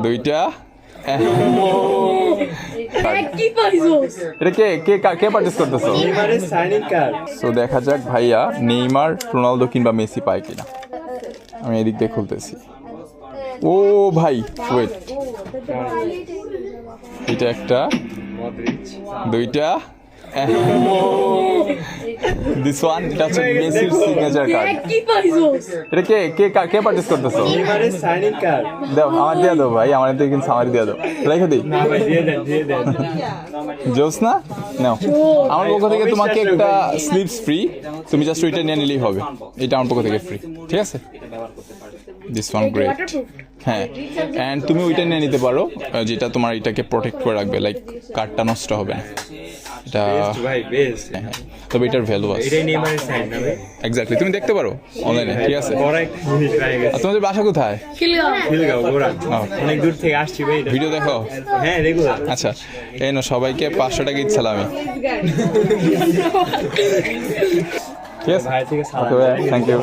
দুইটা এটা কে কে কে পারচেজ করতেছো? সো দেখা যাক ভাইয়া নেইমার, রোনালদো কিংবা মেসি পায় কিনা। আমি এদিক দিয়ে খুলতেছি। ও ভাই ওয়েট, এটা একটা, দুইটা, দিস ওয়ান, এটা হচ্ছে মেসির সিগনেচার কার্ড। এটা কে কে কে পারচেজ করতেছো? দাও আমার দিয়ে দাও ভাই, আমার দিয়ে কিন্তু আমার দিয়ে দাও, রেখে দিই। জোস না নাও, আমার পক্ষ থেকে তোমাকে একটা স্লিপস ফ্রি, তুমি জাস্ট ওইটা নিয়ে নিলেই হবে। এটা আমার পক্ষ থেকে ফ্রি, ঠিক আছে? This one great. হ্যাঁ, অ্যান্ড তুমি ওইটা নিয়ে নিতে পারো যেটা তোমার এটাকে প্রোটেক্ট করে রাখবে, লাইক কার্ডটা নষ্ট হবে না। এটা তবে এটার ভ্যালু আছে। এক্স্যাক্টলি, তুমি দেখতে পারো অনলাইনে, ঠিক আছে? আর তোমাদের বাসা কোথায়? অনেক দূর থেকে আসছি ভাই। ভিডিও দেখো? হ্যাঁ রেগুলার। আচ্ছা, এই নো সবাইকে 500 টাকা ইচ্ছালাম আমি, ঠিক আছে? ভাই থেকে ওকে, থ্যাংক ইউ।